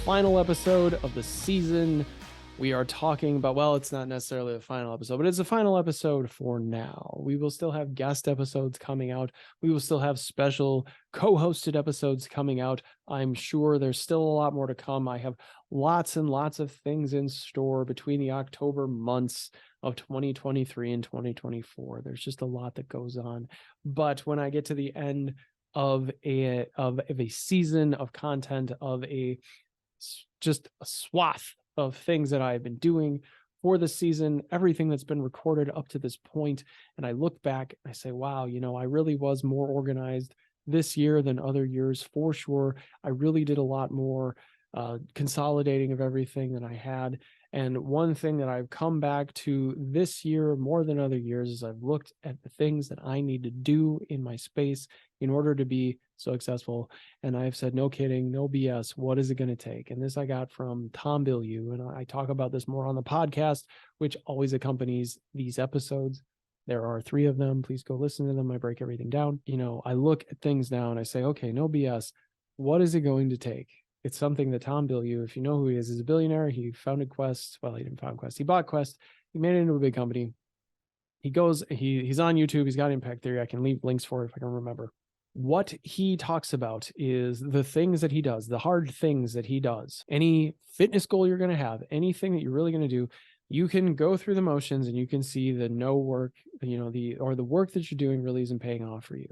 final episode of the season. We are talking about, well, it's not necessarily the final episode, but it's the final episode for now. We will still have guest episodes coming out. We will still have special co-hosted episodes coming out. I'm sure there's still a lot more to come. I have lots and lots of things in store between the October months of 2023 and 2024. There's just a lot that goes on. But when I get to the end of a season of content, of just a swath of things that I've been doing for the season, everything that's been recorded up to this point, and I look back and I say, wow, I really was more organized this year than other years for sure. I really did a lot more consolidating of everything that I had. And one thing that I've come back to this year more than other years is I've looked at the things that I need to do in my space in order to be so successful. And I've said, no kidding, no BS. What is it going to take? And this I got from Tom Bilyeu. And I talk about this more on the podcast, which always accompanies these episodes. There are 3 of them. Please go listen to them. I break everything down. I look at things now and I say, okay, no BS. What is it going to take? It's something that Tom Bilyeu, if you know who he is a billionaire. He founded Quest. Well, he didn't found Quest. He bought Quest. He made it into a big company. He's on YouTube. He's got Impact Theory. I can leave links for it if I can remember. What he talks about is the things that he does, the hard things that he does. Any fitness goal you're going to have, anything that you're really going to do, you can go through the motions and you can see the no work, the work that you're doing really isn't paying off for you.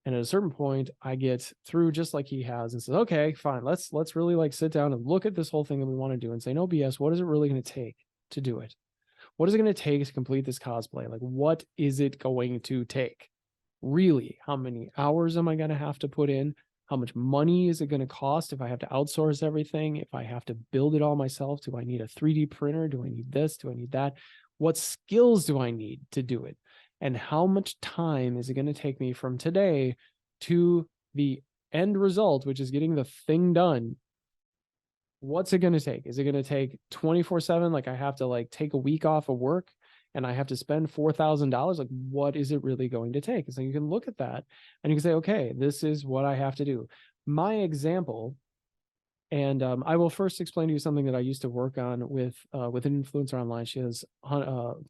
And at a certain point, I get through just like he has and says, okay, fine, let's really sit down and look at this whole thing that we want to do and say, no BS, what is it really going to take to do it? What is it going to take to complete this cosplay? Like, what is it going to take? Really, how many hours am I going to have to put in? How much money is it going to cost if I have to outsource everything? If I have to build it all myself? Do I need a 3D printer? Do I need this? Do I need that? What skills do I need to do it? And how much time is it going to take me from today to the end result, which is getting the thing done? What's it going to take? Is it going to take 24/7? Like I have to take a week off of work and I have to spend $4,000. Like, what is it really going to take? And so you can look at that and you can say, okay, this is what I have to do. My example, and I will first explain to you something that I used to work on with an influencer online. She has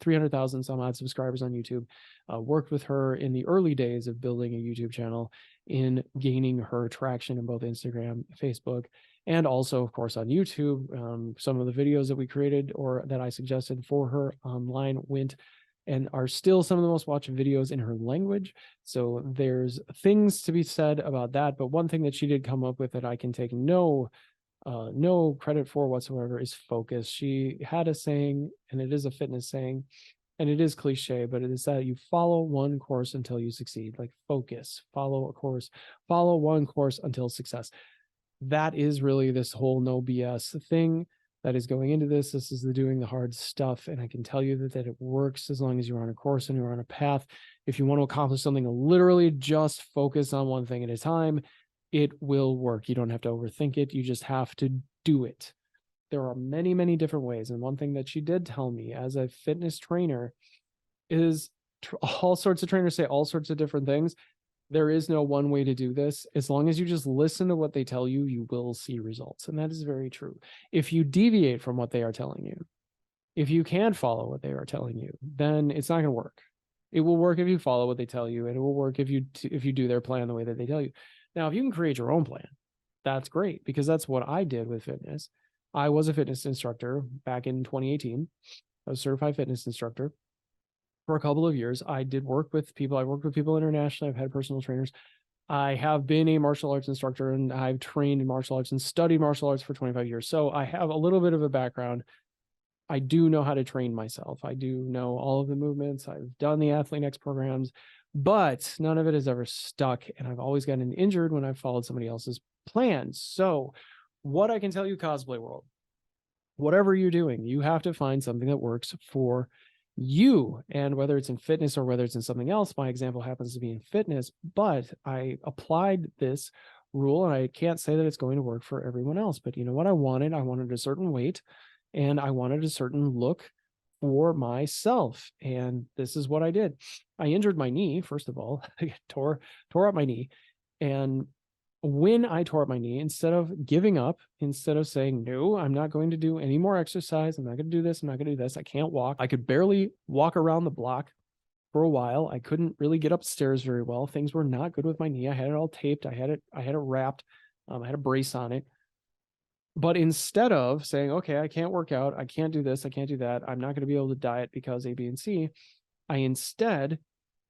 300,000 some odd subscribers on YouTube. Worked with her in the early days of building a YouTube channel, in gaining her traction in both Instagram, Facebook, and also, of course, on YouTube. Some of the videos that we created or that I suggested for her online went and are still some of the most watched videos in her language. So there's things to be said about that. But one thing that she did come up with that I can take no credit for whatsoever is focus. She had a saying, and it is a fitness saying, and it is cliche, but it is that you follow one course until you succeed. Like, focus, follow a course, follow one course until success. That is really this whole no BS thing that is going into this. This is the doing the hard stuff. And I can tell you that it works as long as you're on a course and you're on a path. If you want to accomplish something, literally just focus on one thing at a time. It will work. You don't have to overthink it. You just have to do it. There are many, many different ways. And one thing that she did tell me as a fitness trainer is all sorts of trainers say all sorts of different things. There is no one way to do this. As long as you just listen to what they tell you, you will see results. And that is very true. If you deviate from what they are telling you, if you can't follow what they are telling you, then it's not going to work. It will work if you follow what they tell you, and it will work if you do their plan the way that they tell you. Now, if you can create your own plan, that's great, because that's what I did with fitness. I was a fitness instructor back in 2018. I was a certified fitness instructor for a couple of years. I did work with people. I worked with people internationally. I've had personal trainers. I have been a martial arts instructor, and I've trained in martial arts and studied martial arts for 25 years. So I have a little bit of a background. I do know how to train myself. I do know all of the movements. I've done the Athlete Next programs, but none of it has ever stuck. And I've always gotten injured when I've followed somebody else's plans. So what I can tell you, cosplay world, whatever you're doing, you have to find something that works for you. And whether it's in fitness or whether it's in something else, my example happens to be in fitness, but I applied this rule, and I can't say that it's going to work for everyone else. But you know what I wanted? I wanted a certain weight, and I wanted a certain look for myself. And this is what I did. I injured my knee, first of all. I tore up my knee. And when I tore up my knee, instead of giving up, instead of saying, no, I'm not going to do any more exercise, I'm not going to do this, I'm not going to do this, I can't walk. I could barely walk around the block for a while. I couldn't really get upstairs very well. Things were not good with my knee. I had it all taped. I had it wrapped. I had a brace on it. But instead of saying, okay, I can't work out, I can't do this, I can't do that, I'm not going to be able to diet because A, B, and C, I instead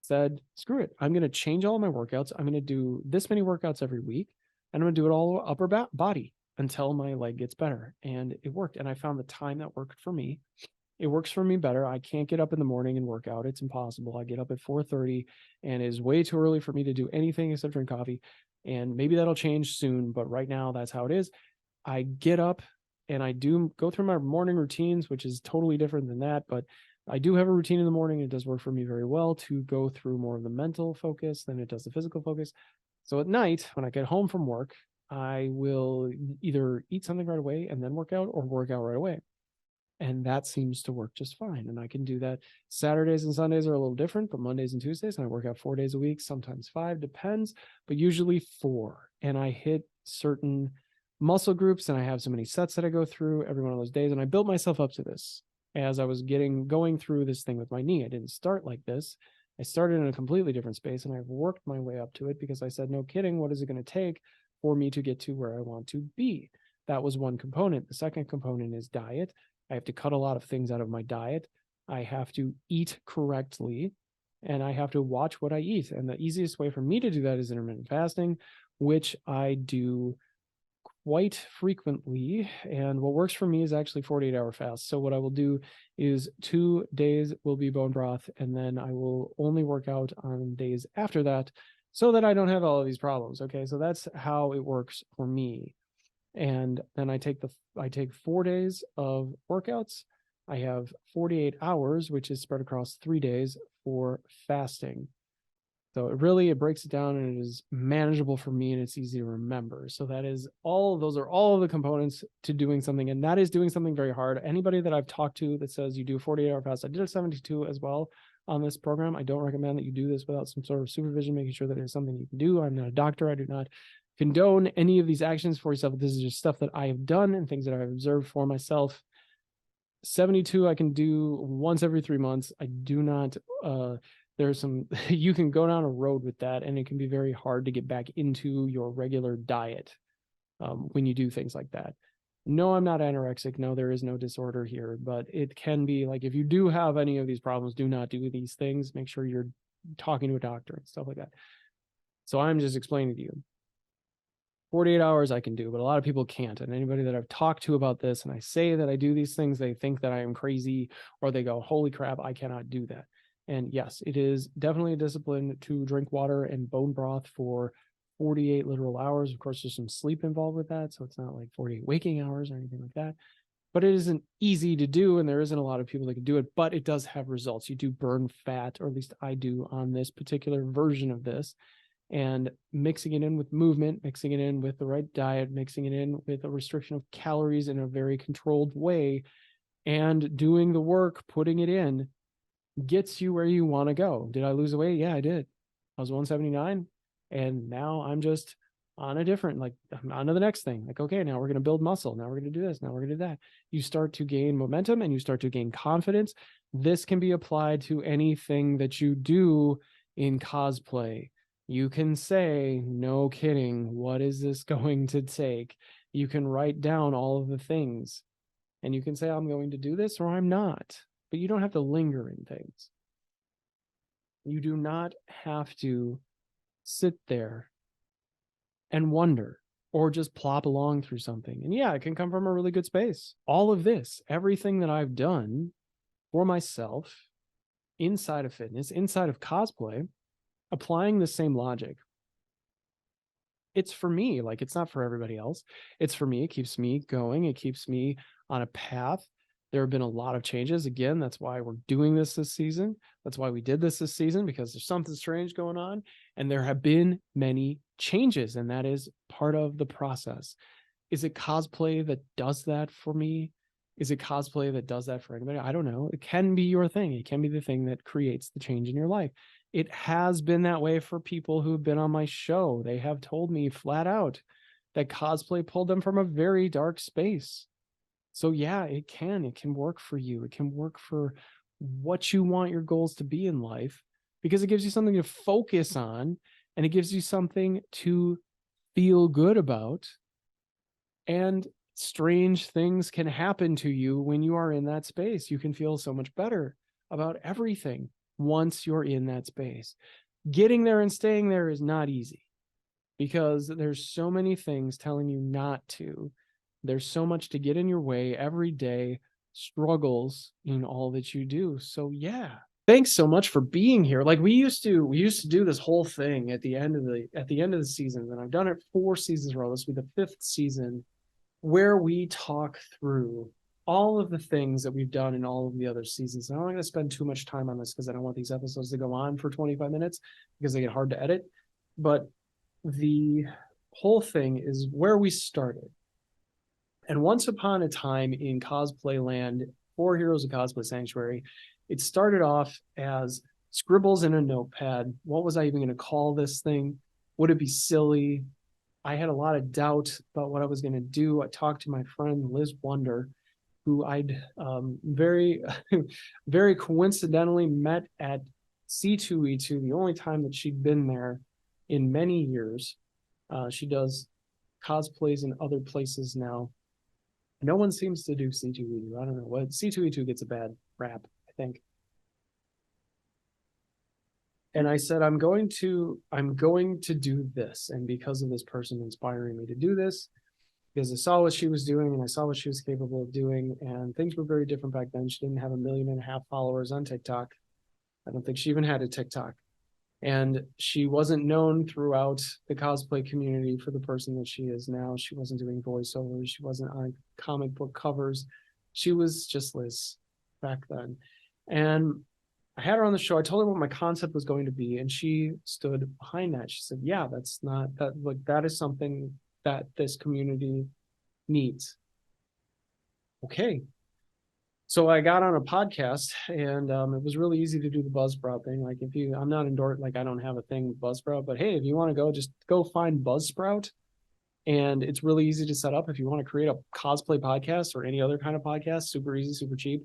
said, screw it. I'm going to change all my workouts. I'm going to do this many workouts every week, and I'm going to do it all upper body until my leg gets better. And it worked. And I found the time that worked for me. It works for me better. I can't get up in the morning and work out. It's impossible. I get up at 4:30 and it is way too early for me to do anything except drink coffee. And maybe that'll change soon, but right now that's how it is. I get up and I do go through my morning routines, which is totally different than that, but I do have a routine in the morning. It does work for me very well to go through more of the mental focus than it does the physical focus. So at night, when I get home from work, I will either eat something right away and then work out, or work out right away. And that seems to work just fine. And I can do that. Saturdays and Sundays are a little different, but Mondays and Tuesdays, and I work out 4 days a week, sometimes 5, depends, but usually 4. And I hit certain muscle groups and I have so many sets that I go through every one of those days. And I built myself up to this as I was going through this thing with my knee. I didn't start like this. I started in a completely different space, and I've worked my way up to it because I said, no kidding, what is it going to take for me to get to where I want to be? That was one component. The second component is diet. I have to cut a lot of things out of my diet. I have to eat correctly, and I have to watch what I eat. And the easiest way for me to do that is intermittent fasting, which I do quite frequently. And what works for me is actually 48-hour fast. So what I will do is 2 days will be bone broth, and then I will only work out on days after that so that I don't have all of these problems. Okay, so that's how it works for me. And then I take 4 days of workouts. I have 48 hours, which is spread across 3 days for fasting. So it breaks it down, and it is manageable for me, and it's easy to remember. So those are all of the components to doing something. And that is doing something very hard. Anybody that I've talked to that says you do 48-hour fast, I did a 72 as well on this program. I don't recommend that you do this without some sort of supervision, making sure that it's something you can do. I'm not a doctor. I do not condone any of these actions for yourself. This is just stuff that I have done and things that I've observed for myself. 72 I can do once every 3 months. I do not there's some you can go down a road with that, and it can be very hard to get back into your regular diet when you do things like that. No, I'm not anorexic. No, there is no disorder here, but it can be like, if you do have any of these problems, do not do these things. Make sure you're talking to a doctor and stuff like that. So I'm just explaining to you. 48 hours I can do, but a lot of people can't. And anybody that I've talked to about this, and I say that I do these things, they think that I am crazy, or they go, holy crap, I cannot do that. And yes, it is definitely a discipline to drink water and bone broth for 48 literal hours. Of course, there's some sleep involved with that, so it's not like 48 waking hours or anything like that. But it isn't easy to do, and there isn't a lot of people that can do it, but it does have results. You do burn fat, or at least I do on this particular version of this. And mixing it in with movement, mixing it in with the right diet, mixing it in with a restriction of calories in a very controlled way, and doing the work, putting it in, gets you where you want to go. Did I lose weight? Yeah, I did. I was 179, and now I'm just on a different, like, I'm on to the next thing. Like, okay, now we're going to build muscle. Now we're going to do this. Now we're going to do that. You start to gain momentum and you start to gain confidence. This can be applied to anything that you do in cosplay. You can say, no kidding, what is this going to take? You can write down all of the things, and you can say, I'm going to do this or I'm not. But you don't have to linger in things. You do not have to sit there and wonder, or just plop along through something. And yeah, it can come from a really good space. All of this, everything that I've done for myself inside of fitness, inside of cosplay, applying the same logic. It's for me, like, it's not for everybody else. It's for me. It keeps me going. It keeps me on a path. There have been a lot of changes. Again, that's why we're doing this season. That's why we did this season, because there's something strange going on. And there have been many changes, and that is part of the process. Is it cosplay that does that for me? Is it cosplay that does that for anybody? I don't know. It can be your thing. It can be the thing that creates the change in your life. It has been that way for people who've been on my show. They have told me flat out that cosplay pulled them from a very dark space. So yeah, it can work for you. It can work for what you want your goals to be in life, because it gives you something to focus on, and it gives you something to feel good about. And strange things can happen to you when you are in that space. You can feel so much better about everything once you're in that space. Getting there and staying there is not easy, because there's so many things telling you not to. There's so much to get in your way every day, struggles in all that you do. So yeah, thanks so much for being here. Like we used to do this whole thing at the end of the season, and I've done it 4 seasons in a row. This will be the 5th season, where we talk through all of the things that we've done in all of the other seasons. And I'm not going to spend too much time on this because I don't want these episodes to go on for 25 minutes because they get hard to edit. But the whole thing is where we started. And once upon a time in cosplay land, for Heroes of Cosplay Sanctuary, it started off as scribbles in a notepad. What was I even going to call this thing? Would it be silly? I had a lot of doubt about what I was going to do. I talked to my friend Liz Wonder, who I'd very, very coincidentally met at C2E2, the only time that she'd been there in many years. She does cosplays in other places now. No one seems to do C2E2. I don't know what. C2E2 gets a bad rap, I think. And I said, I'm going to do this. And because of this person inspiring me to do this, because I saw what she was doing and I saw what she was capable of doing, and things were very different back then. She didn't have 1.5 million followers on TikTok. I don't think she even had a TikTok. And she wasn't known throughout the cosplay community for the person that she is now. She wasn't doing voiceovers. She wasn't on comic book covers. She was just Liz back then. And I had her on the show. I told her what my concept was going to be, and she stood behind that. She said, yeah, that's not that, like, that is something that this community needs. Okay. So I got on a podcast, and it was really easy to do the Buzzsprout thing. Like, if you, I'm not endorsed, like, I don't have a thing with Buzzsprout, but hey, if you want to go, just go find Buzzsprout, and it's really easy to set up. If you want to create a cosplay podcast or any other kind of podcast, super easy, super cheap.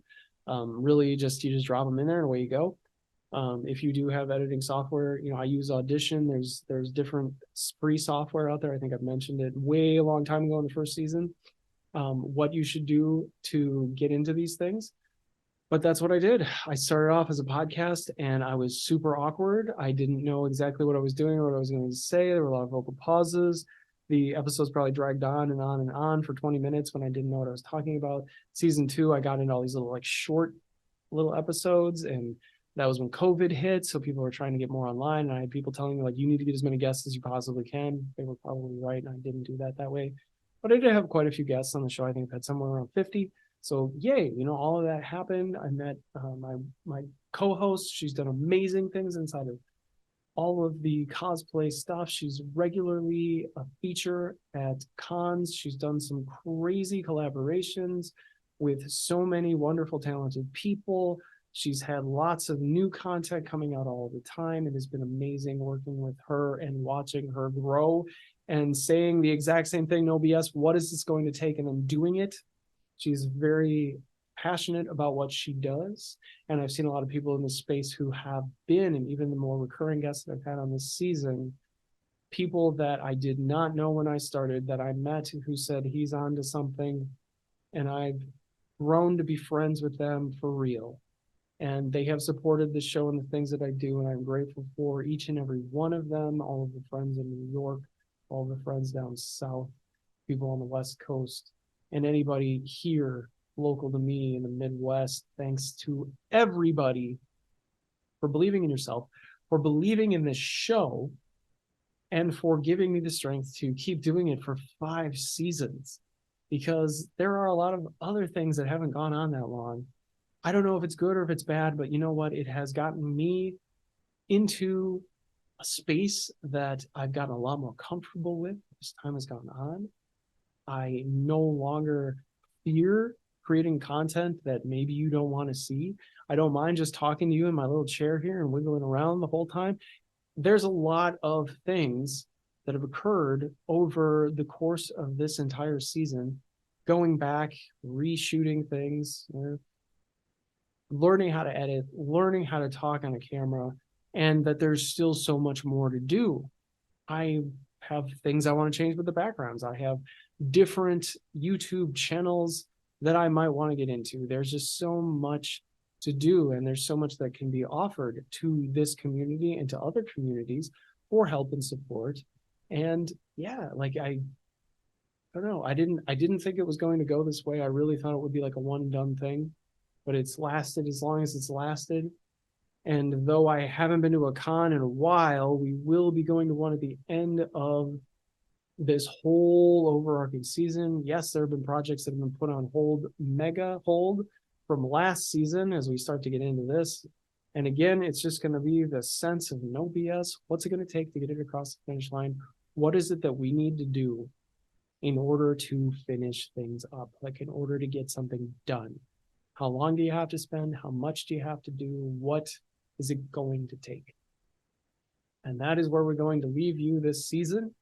Really, just you just drop them in there and away you go. If you do have editing software, I use Audition. There's different free software out there. I think I've mentioned it way a long time ago in the first season. What you should do to get into these things. But that's what I did. I started off as a podcast, and I was super awkward. I didn't know exactly what I was doing or what I was going to say. There were a lot of vocal pauses. The episodes probably dragged on and on and on for 20 minutes when I didn't know what I was talking about. Season 2, I got into all these little, like, short little episodes, and that was when COVID hit. So people were trying to get more online, and I had people telling me, like, you need to get as many guests as you possibly can. They were probably right, and I didn't do that way. But I did have quite a few guests on the show. I think I've had somewhere around 50. So yay, all of that happened. I met my co-host. She's done amazing things inside of all of the cosplay stuff. She's regularly a feature at cons. She's done some crazy collaborations with so many wonderful, talented people. She's had lots of new content coming out all the time. It has been amazing working with her and watching her grow and saying the exact same thing, no BS, what is this going to take, and then doing it. She's very passionate about what she does. And I've seen a lot of people in this space who have been, and even the more recurring guests that I've had on this season, people that I did not know when I started, that I met, who said he's on to something, and I've grown to be friends with them for real. And they have supported the show and the things that I do, and I'm grateful for each and every one of them, all of the friends in New York, all the friends down south, people on the West Coast, and anybody here local to me in the Midwest. Thanks to everybody for believing in yourself, for believing in this show, and for giving me the strength to keep doing it for 5 seasons, because there are a lot of other things that haven't gone on that long. I don't know if it's good or if it's bad, but you know what? It has gotten me into a space that I've gotten a lot more comfortable with as time has gone on. I no longer fear creating content that maybe you don't want to see. I don't mind just talking to you in my little chair here and wiggling around the whole time. There's a lot of things that have occurred over the course of this entire season, going back, reshooting things, learning how to edit, learning how to talk on a camera, and that there's still so much more to do. I have things I want to change with the backgrounds. I have different YouTube channels that I might want to get into. There's just so much to do, and there's so much that can be offered to this community and to other communities for help and support. And yeah, like I don't know. I didn't think it was going to go this way. I really thought it would be like a one and done thing, but it's lasted as long as it's lasted. And though I haven't been to a con in a while, we will be going to one at the end of this whole overarching season. Yes, there have been projects that have been put on hold, mega hold from last season as we start to get into this. And again, it's just going to be the sense of no BS. What's it going to take to get it across the finish line? What is it that we need to do in order to finish things up? Like in order to get something done? How long do you have to spend? How much do you have to do? What is it going to take? And that is where we're going to leave you this season.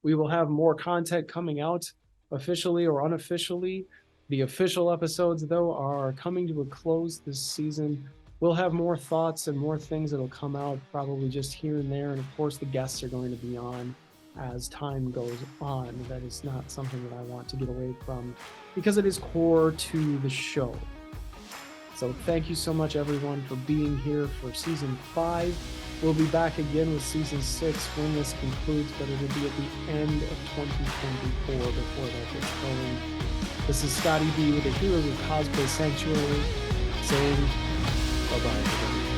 We will have more content coming out officially or unofficially. The official episodes, though, are coming to a close this season. We'll have more thoughts and more things that'll come out probably just here and there. And of course, the guests are going to be on as time goes on. That is not something that I want to get away from because it is core to the show. So thank you so much, everyone, for being here for season 5. We'll be back again with season 6 when this concludes, but it will be at the end of 2024 before that gets going. This is Scotty B with the Heroes of Cosplay Sanctuary saying bye-bye, everybody.